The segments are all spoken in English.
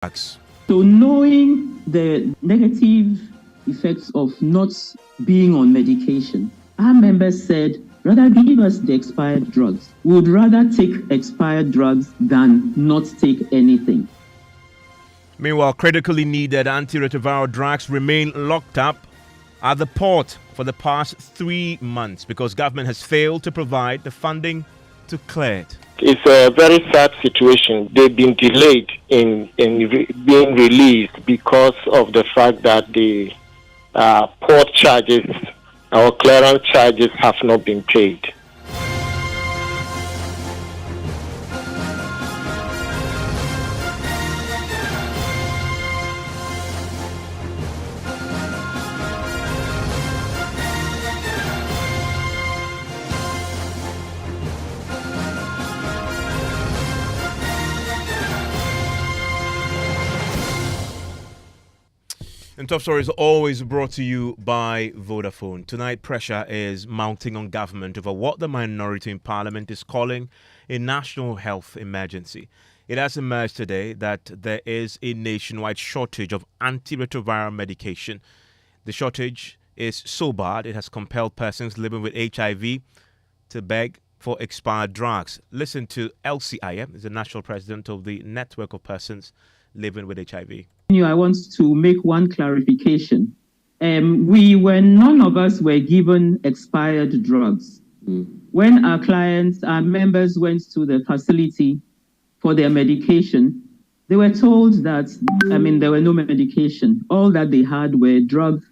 So knowing the negative effects of not being on medication, our members said, rather give us the expired drugs. We would rather take expired drugs than not take anything. Meanwhile, critically needed antiretroviral drugs remain locked up at the port for the past 3 months because government has failed to provide the funding to clear it. It's a very sad situation. They've been delayed in being released because of the fact that the port charges or clearance charges have not been paid. And Top Story is always brought to you by Vodafone. Tonight, pressure is mounting on government over what the minority in parliament is calling a national health emergency. It has emerged today that there is a nationwide shortage of antiretroviral medication. The shortage is so bad it has compelled persons living with HIV to beg for expired drugs. Listen to LCIM, is the national president of the network of persons living with HIV. I want to make one clarification. None of us were given expired drugs. When our clients, our members went to the facility for their medication, they were told that, there were no medication. All that they had were drugs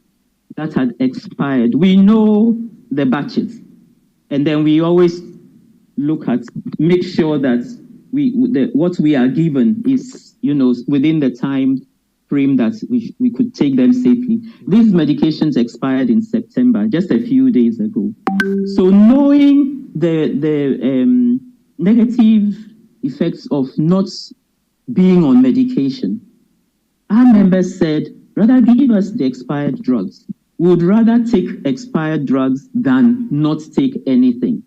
that had expired. We know the batches. And then we always make sure that what we are given is, within the time frame that we could take them safely. These medications expired in September, just a few days ago. So knowing the negative effects of not being on medication, our members said, rather give us the expired drugs. We would rather take expired drugs than not take anything.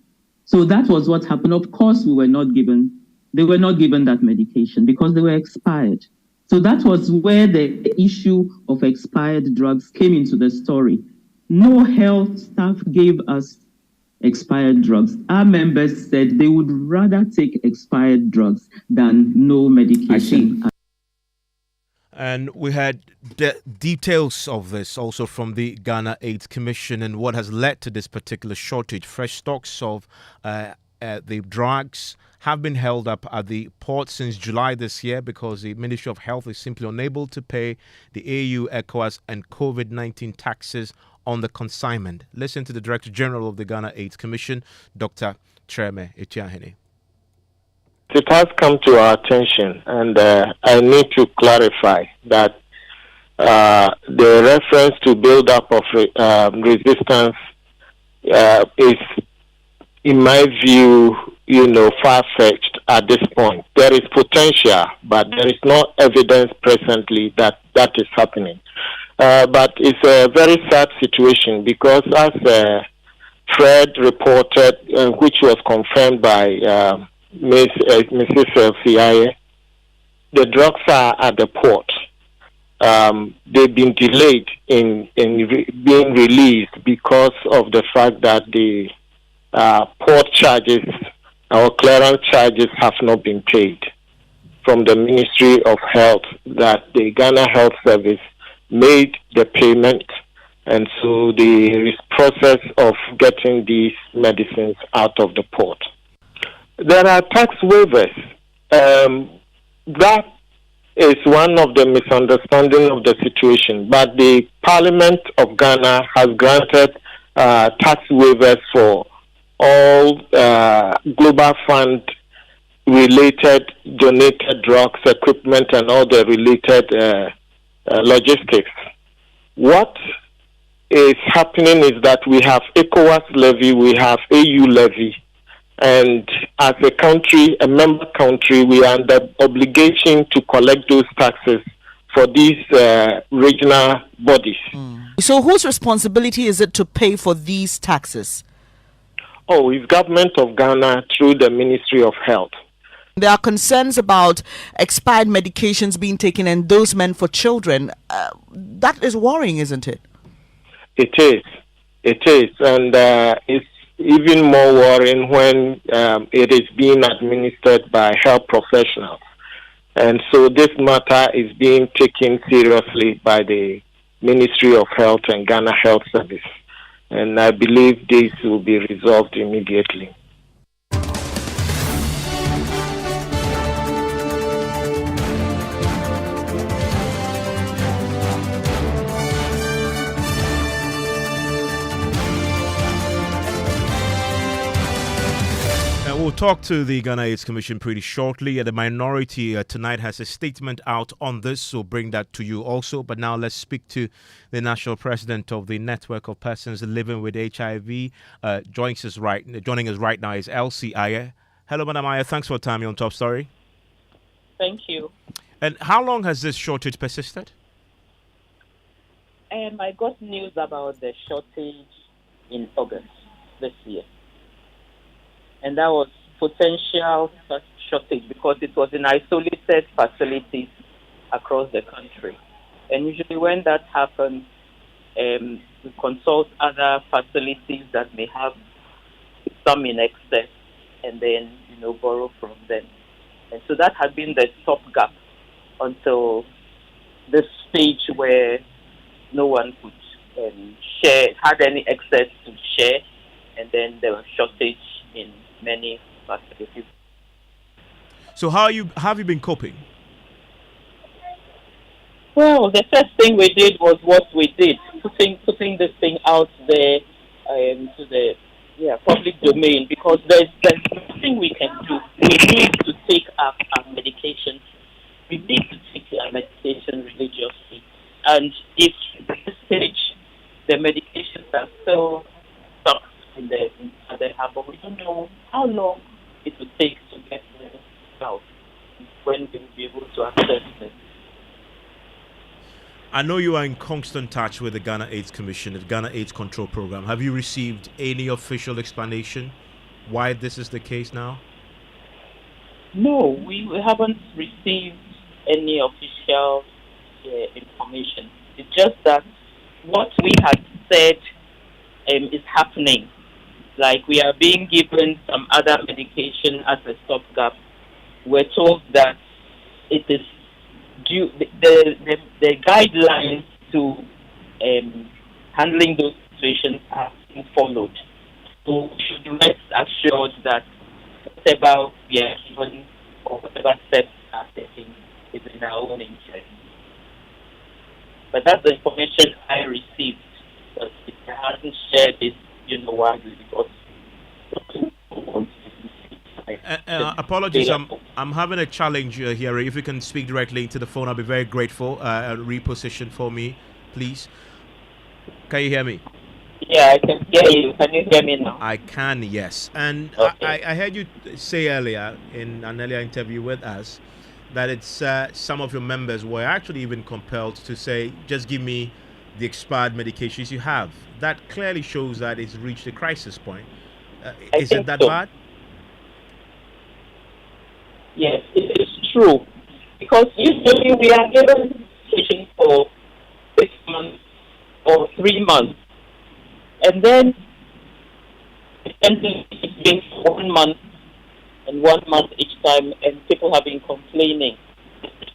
So that was what happened. Of course, they were not given that medication because they were expired. So that was where the issue of expired drugs came into the story. No health staff gave us expired drugs. Our members said they would rather take expired drugs than no medication. And we had the details of this also from the Ghana AIDS Commission and what has led to this particular shortage. Fresh stocks of the drugs have been held up at the port since July this year because the Ministry of Health is simply unable to pay the AU, ECOWAS and COVID-19 taxes on the consignment. Listen to the Director General of the Ghana AIDS Commission, Dr. Treme Etiahene. It has come to our attention, and I need to clarify that the reference to build-up of resistance is, in my view, far-fetched at this point. There is potential, but there is no evidence presently that is happening. But it's a very sad situation because, as Fred reported, which was confirmed by Mrs. LCIA, the drugs are at the port. They've been delayed in being released because of the fact that the port charges or clearance charges have not been paid from the Ministry of Health, that the Ghana Health Service made the payment, and so the process of getting these medicines out of the port. There are tax waivers. That is one of the misunderstandings of the situation, but the Parliament of Ghana has granted tax waivers for all Global Fund related donated drugs, equipment, and all the related logistics. What is happening is that we have ECOWAS levy, we have AU levy, and as a country, a member country, we are under obligation to collect those taxes for these regional bodies. So whose responsibility is it to pay for these taxes? Oh, it's government of Ghana through the Ministry of Health. There are concerns about expired medications being taken and those meant for children. That is worrying, isn't it? It is. It is. And it's even more worrying when it is being administered by health professionals. And so this matter is being taken seriously by the Ministry of Health and Ghana Health Service. And I believe this will be resolved immediately. We'll talk to the Ghana AIDS Commission pretty shortly. The minority tonight has a statement out on this, so bring that to you also. But now let's speak to the national president of the Network of Persons Living with HIV. Joining us right now is Elsie Aye. Hello, Madam Aye. Thanks for your time on Top Story. Thank you. And how long has this shortage persisted? I got news about the shortage in August this year. And that was potential shortage because it was in isolated facilities across the country. And usually when that happens, we consult other facilities that may have some in excess and then, borrow from them. And so that had been the stopgap until this stage where no one could had any excess to share, and then there was shortage in many facilities. So how have you been coping? Well, the first thing we did was what we did, putting this thing out there to the public domain, because there's nothing we can do. We need to take our medication. We need to take our medication religiously. And if at this stage the medications are still stuck in the hub, but we don't know how long it will take to get them out, when we will be able to access it. I know you are in constant touch with the Ghana AIDS Commission, the Ghana AIDS Control Program. Have you received any official explanation why this is the case now? No, we haven't received any official information. It's just that what we had said is happening. Like, we are being given some other medication as a stopgap. We're told that it is due, the guidelines to handling those situations are being followed. So we should rest assured that whatever we are given or whatever steps are taken is in our own interest. But that's the information I received. But if I hadn't shared it, widely, because apologies, I'm having a challenge here. If you can speak directly into the phone, I'll be very grateful. Reposition for me, please. Can you hear me? Yeah, I can hear you. Can you hear me now? I can, yes. And okay. I heard you say earlier in an earlier interview with us that it's some of your members were actually even compelled to say, just give me the expired medications you have. That clearly shows that it's reached a crisis point. Is it that bad? Yes, it is true. Because usually we are given medication for 6 months or 3 months. And then it's been 1 month and 1 month each time, and people have been complaining.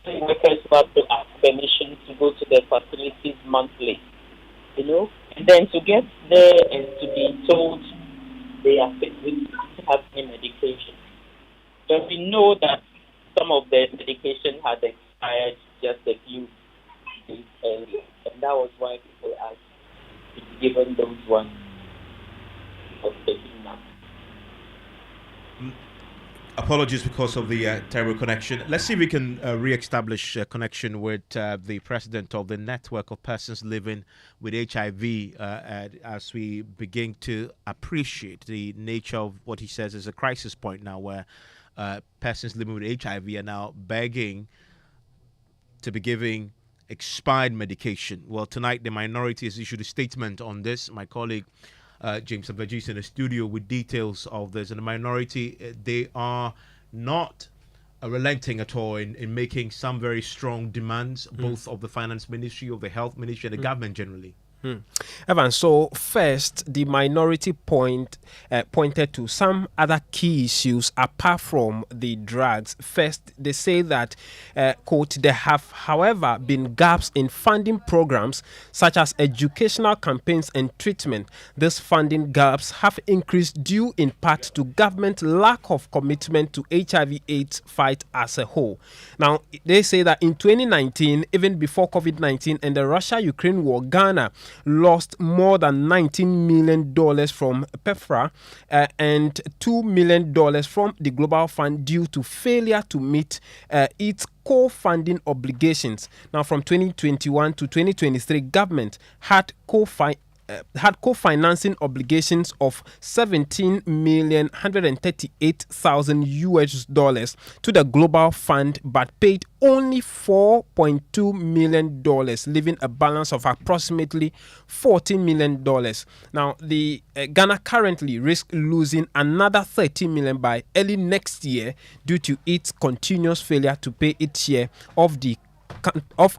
Workers who have to ask permission to go to their facilities monthly, and then to get there and to be told they are fit to have any medication. But we know that some of the medication had expired just a few days earlier, and that was why people asked to be given those ones for taking them. Apologies because of the terrible connection. Let's see if we can re-establish a connection with the president of the Network of Persons Living with HIV as we begin to appreciate the nature of what he says is a crisis point now, where persons living with HIV are now begging to be giving expired medication. Well, tonight the minority has issued a statement on this. My colleague James Avegis in the studio with details of this. And the minority, they are not relenting at all in making some very strong demands, both of the finance ministry, of the health ministry, and the government generally. Evan, so first, the minority pointed to some other key issues apart from the drugs. First, they say that, quote, there have, however, been gaps in funding programs such as educational campaigns and treatment. These funding gaps have increased due in part to government lack of commitment to HIV/AIDS fight as a whole. Now, they say that in 2019, even before COVID-19 and the Russia-Ukraine war, Ghana lost more than $19 million from PEFRA and $2 million from the Global Fund due to failure to meet its co-funding obligations. Now, from 2021 to 2023, government had co-financing obligations of $17,138,000 to the Global Fund, but paid only $4.2 million, leaving a balance of approximately $14 million. Now, the Ghana currently risks losing another $30 million by early next year due to its continuous failure to pay its share of the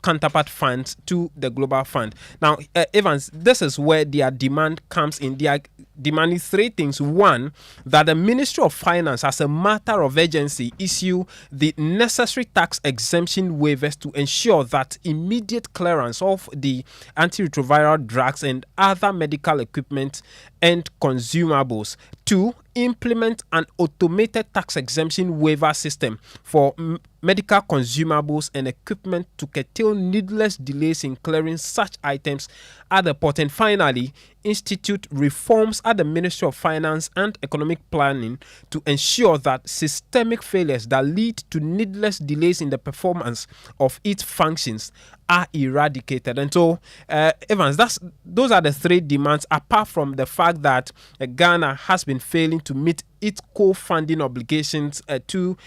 counterpart funds to the Global Fund. Now, Evans, this is where their demand comes in. They are demanding three things. One, that the Ministry of Finance, as a matter of urgency, issue the necessary tax exemption waivers to ensure that immediate clearance of the antiretroviral drugs and other medical equipment and consumables. Two, implement an automated tax exemption waiver system for medical consumables and equipment to curtail needless delays in clearing such items at the port. And finally, institute reforms at the Ministry of Finance and Economic Planning to ensure that systemic failures that lead to needless delays in the performance of its functions are eradicated. And so, Evans, those are the three demands, apart from the fact that Ghana has been failing to meet its co-funding obligations to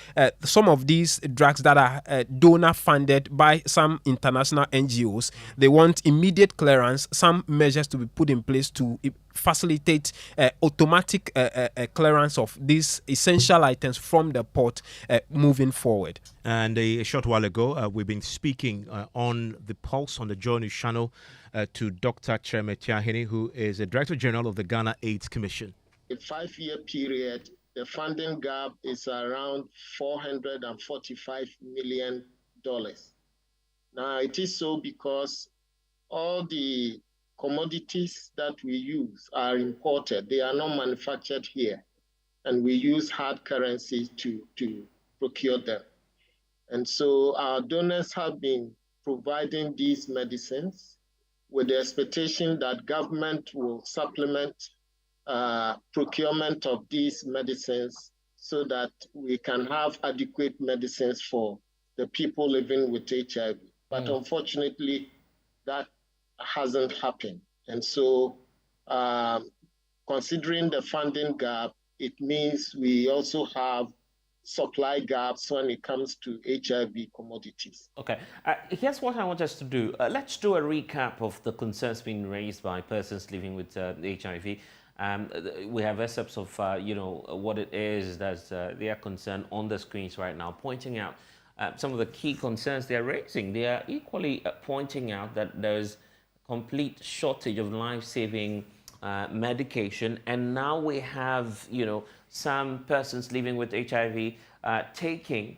some of these drugs that are donor funded by some international NGOs. They want immediate clearance, some measures to be put in place to facilitate automatic clearance of these essential items from the port moving forward. And a short while ago, we've been speaking on the Pulse on the Joy News channel to Dr. Cheme Tiahini, who is the Director General of the Ghana AIDS Commission. A 5-year period, the funding gap is around $445 million. Now, it is so because all the commodities that we use are imported. They are not manufactured here. And we use hard currency to procure them. And so our donors have been providing these medicines with the expectation that government will supplement procurement of these medicines so that we can have adequate medicines for the people living with HIV. But unfortunately, that hasn't happened. And so considering the funding gap, it means we also have supply gaps when it comes to HIV commodities. Okay, here's what I want us to do. Let's do a recap of the concerns being raised by persons living with HIV. We have excerpts of, what it is that they are concerned on the screens right now, pointing out some of the key concerns they are raising. They are equally pointing out that there's complete shortage of life-saving medication, and now we have, some persons living with HIV taking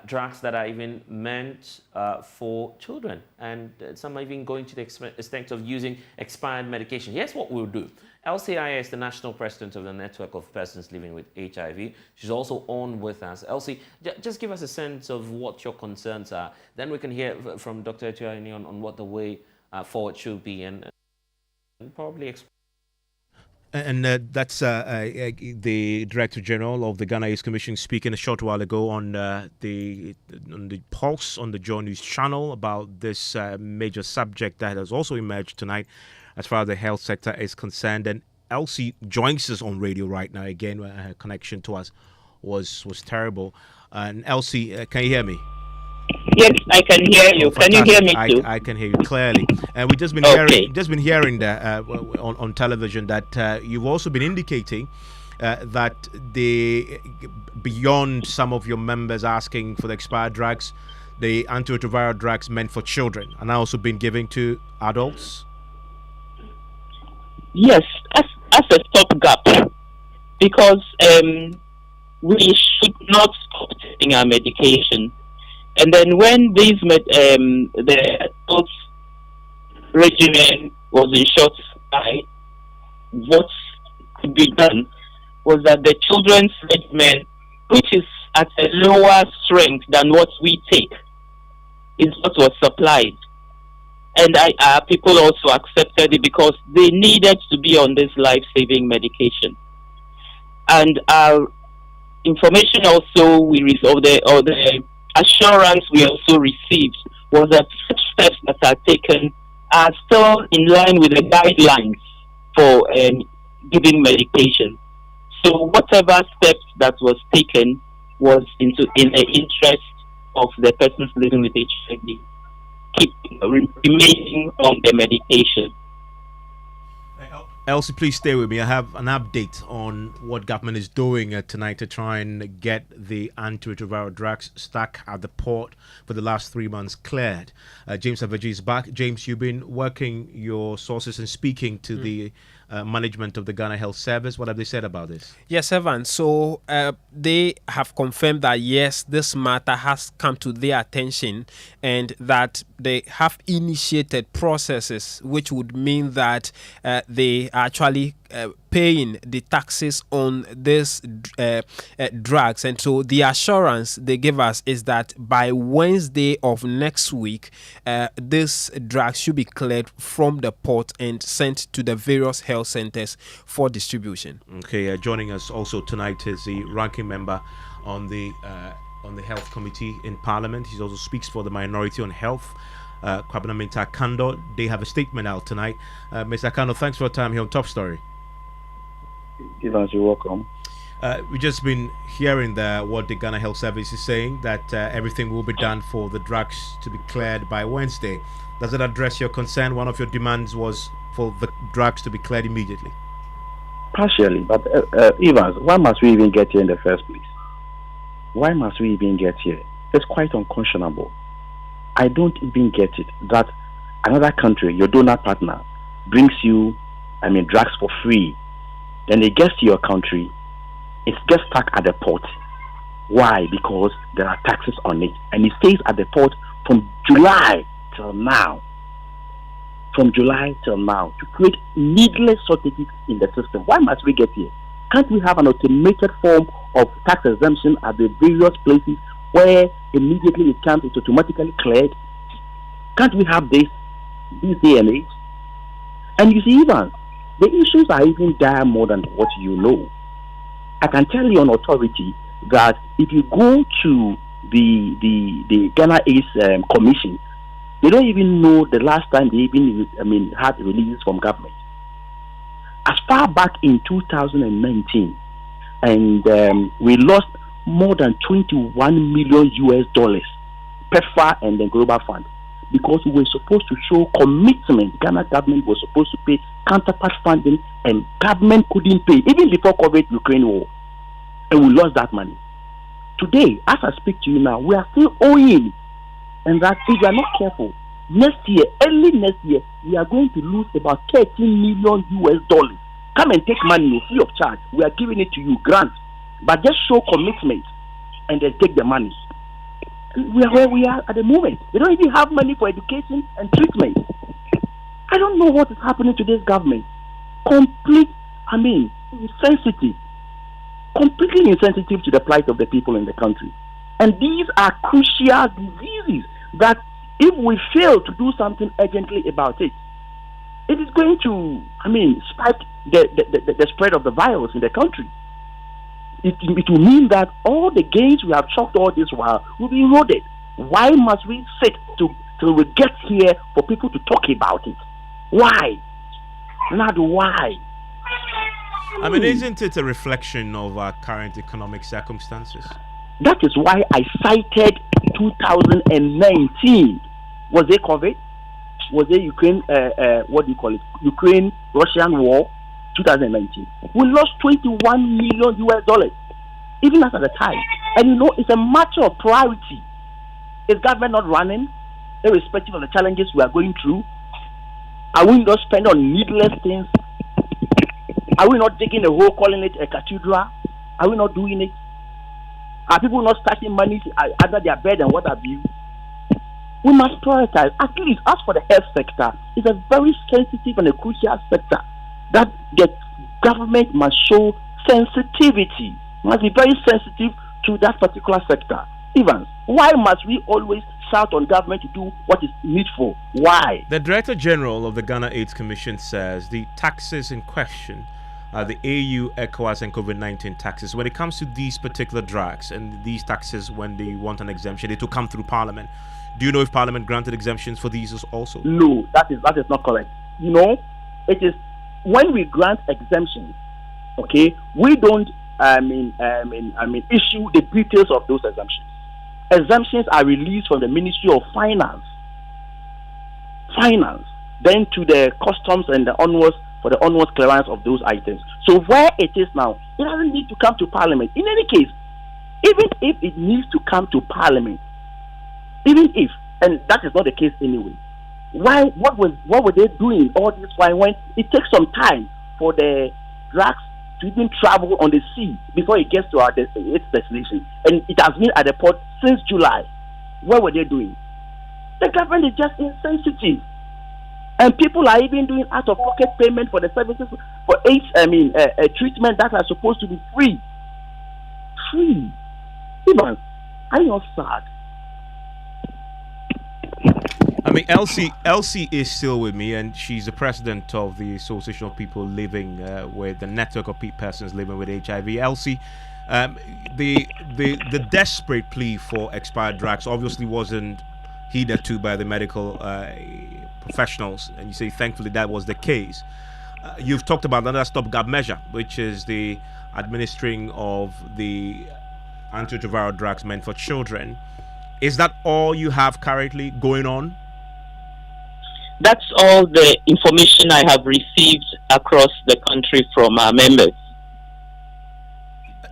drugs that are even meant for children, and some are even going to the extent of using expired medication. Here's what we'll do. Elsie is the national president of the network of persons living with HIV. She's also on with us. Elsie, just give us a sense of what your concerns are. Then we can hear from Dr. Tiahini on what the way forward should be, and probably explain. And that's the Director General of the Ghana AIDS Commission speaking a short while ago on the Pulse on the Joy News channel about this major subject that has also emerged tonight as far as the health sector is concerned. And Elsie joins us on radio right now. Again, her connection to us was terrible. And Elsie, can you hear me? Yes, I can hear you. Can you hear me too? I can hear you clearly. And we've just been hearing that on television that you've also been indicating that they, beyond some of your members asking for the expired drugs, the antiretroviral drugs meant for children are now also being given to adults? Yes, as a stopgap, because we should not stop taking our medication. And then when the adult regimen was in short supply, what could be done was that the children's regimen, which is at a lower strength than what we take, is what was supplied. And people also accepted it because they needed to be on this life-saving medication. And our information also the assurance we also received was that such steps that are taken are still in line with the guidelines for giving medication. So whatever steps that was taken was in the interest of the persons living with HIV, keep remaining on the medication. Elsie, please stay with me. I have an update on what government is doing tonight to try and get the antiretroviral drugs stuck at the port for the last 3 months cleared. James Avaji is back. James, you've been working your sources and speaking to the management of the Ghana Health Service. What have they said about this? Yes, Evan. So they have confirmed that, yes, this matter has come to their attention and that they have initiated processes which would mean that they are actually paying the taxes on these drugs. And so the assurance they give us is that by Wednesday of next week, this drugs should be cleared from the port and sent to the various health centers for distribution. Okay, joining us also tonight is the ranking member on the Health Committee in Parliament. He also speaks for the Minority on Health, Kwabena Kando. They have a statement out tonight. Mr. Kando, thanks for your time here on Top Story. Evans, you're welcome. We've just been hearing what the Ghana Health Service is saying, that everything will be done for the drugs to be cleared by Wednesday. Does it address your concern? One of your demands was for the drugs to be cleared immediately. Partially, but Evans, why must we even get here in the first place? Why must we even get here? It's quite unconscionable. I don't even get it that another country, your donor partner, brings you, drugs for free. Then it gets to your country, it gets stuck at the port. Why? Because there are taxes on it. And it stays at the port from July till now. From July till now, to create needless shortages in the system. Why must we get here? Can't we have an automated form of tax exemption at the various places where immediately it comes, it's automatically cleared? Can't we have this day and age? And you see, even the issues are even dire more than what you know. I can tell you on authority that if you go to the Ghana AIDS Commission, they don't even know the last time they even had releases from government. As far back in 2019, and we lost more than $21 million PEPFAR and the Global Fund, because we were supposed to show commitment. Ghana government was supposed to pay counterpart funding, and government couldn't pay, even before COVID-Ukraine war. And we lost that money. Today, as I speak to you now, we are still owing. And that if we are not careful, early next year, we are going to lose about $13 million. Come and take money free of charge. We are giving it to you, grant. But just show commitment and then take the money. We are where we are at the moment. They don't even have money for education and treatment. I don't know what is happening to this government. Insensitive. Completely insensitive to the plight of the people in the country. And these are crucial diseases that if we fail to do something urgently about it, it is going to, spike the spread of the virus in the country. It will mean that all the gains we have chalked all this while will be eroded. Why must we sit till we get here for people to talk about it? Why? Not why. Isn't it a reflection of our current economic circumstances? That is why I cited 2019. Was it COVID? Was it Ukraine? Ukraine-Russian war? 2019. We lost 21 million US dollars, even at the time. And it's a matter of priority. Is government not running, irrespective of the challenges we are going through? Are we not spending on needless things? Are we not digging a hole, calling it a cathedral? Are we not doing it? Are people not starting money under their bed and what have you? We must prioritize. At least, as for the health sector, it's a very sensitive and a crucial sector that the government must show sensitivity, must be very sensitive to that particular sector. Evans, why must we always shout on government to do what is needful? Why? The Director General of the Ghana AIDS Commission says the taxes in question are the AU, ECOWAS, and COVID-19 taxes. When it comes to these particular drugs and these taxes, when they want an exemption, it will come through Parliament. Do you know if Parliament granted exemptions for these also? No, that is not correct. It is when we grant exemptions, okay, we don't issue the details of those exemptions. Exemptions are released from the Ministry of Finance, then to the customs and the onwards for the onwards clearance of those items. So where it is now, it doesn't need to come to Parliament. In any case, even if it needs to come to Parliament, even if, and that is not the case anyway, what were they doing all this while when it takes some time for the drugs to even travel on the sea before it gets to its destination, and it has been at the port since July? What were they doing? The government is just insensitive, and people are even doing out-of-pocket payment for the services for AIDS. Treatment that are supposed to be free. Even, are you not sad? Elsie is still with me, and she's the president of the Association of People Living with the Network of Persons Living with HIV. Elsie, the desperate plea for expired drugs obviously wasn't heeded to by the medical professionals, and you say thankfully that was the case. You've talked about another stopgap measure, which is the administering of the antiretroviral drugs meant for children. Is that all you have currently going on? That's all the information I have received across the country from our members.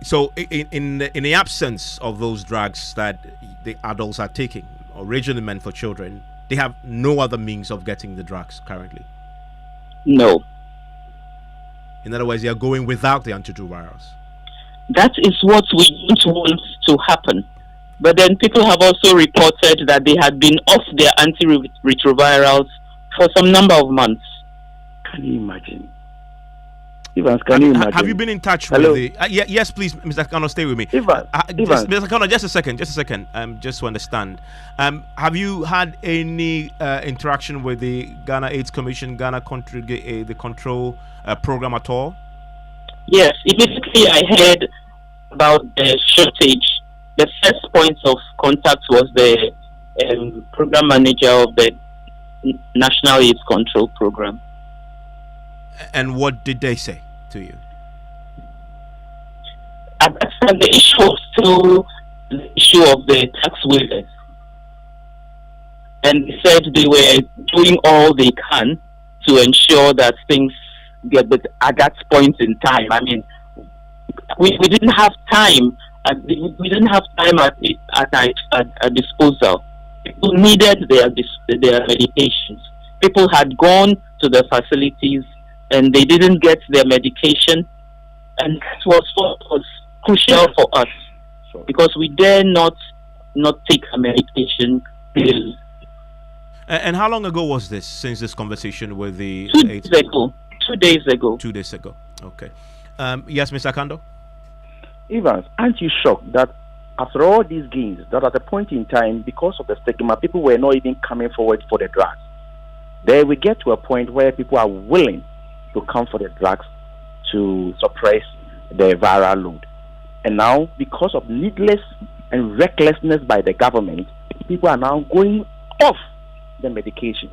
So in the absence of those drugs that the adults are taking, originally meant for children, they have no other means of getting the drugs currently? No. In other words, they are going without the antiretrovirals? That is what we don't want to happen. But then people have also reported that they had been off their antiretrovirals for some number of months. Can you imagine? Evans, can you imagine? Have you been in touch Hello? with the... yes, please, Mr. Kano, stay with me. Mr. Kano, just a second, just to understand. Have you had any interaction with the Ghana AIDS Commission, the control program at all? Yes, immediately I heard about the shortage. The first point of contact was the program manager of the National AIDS Control Program. And what did they say to you? At that time, the issue was still the issue of the tax waivers. And they said they were doing all they can to ensure that things get better at that point in time. I mean, we didn't have time. We didn't have time at our disposal. People needed their medications. People had gone to the facilities and they didn't get their medication, and that was what was crucial for us, because we dare not take a medication pill. And how long ago was this, since this conversation with the... 2 days ago. 2 days ago. 2 days ago. Okay. Yes, Mr. Kando? Evans, aren't you shocked that after all these gains, that at a point in time, because of the stigma, people were not even coming forward for the drugs? There we get to a point where people are willing to come for the drugs to suppress the viral load. And now, because of needless and recklessness by the government, people are now going off the medication.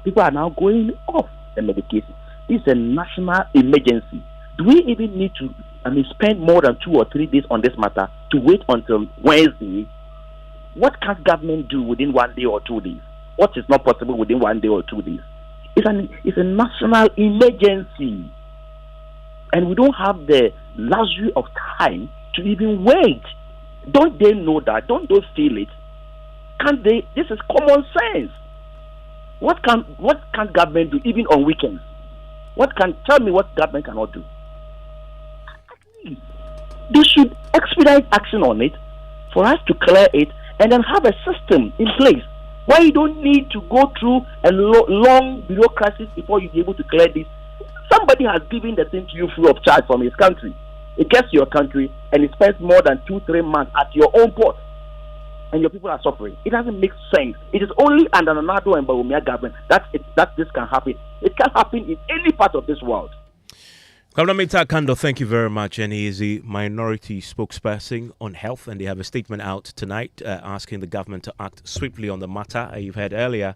People are now going off the medication. It's a national emergency. Do we even need to spend more than 2 or 3 days on this matter to wait until Wednesday? What can government do within 1 day or 2 days? What is not possible within 1 day or 2 days? It's a national emergency. And we don't have the luxury of time to even wait. Don't they know that? Don't they feel it? Can't they? This is common sense. What can government do even on weekends? Tell me what government cannot do? They should expedite action on it for us to clear it and then have a system in place where you don't need to go through a long bureaucracy before you be able to clear this. Somebody has given the thing to you free of charge from his country. It gets to your country and it spends more than 2-3 months at your own port, and your people are suffering. It doesn't make sense. It is only under Nana-Addo and Bawumia government that this can happen. It can happen in any part of this world. Governor Mita Kando, thank you very much. And he is the minority spokesperson on health, and they have a statement out tonight asking the government to act swiftly on the matter. You've heard earlier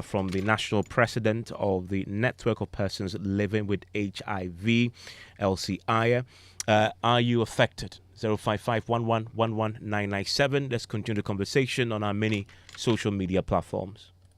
from the national president of the Network of Persons Living with HIV, LCI. Are you affected? 055-11-11997. Let's continue the conversation on our many social media platforms.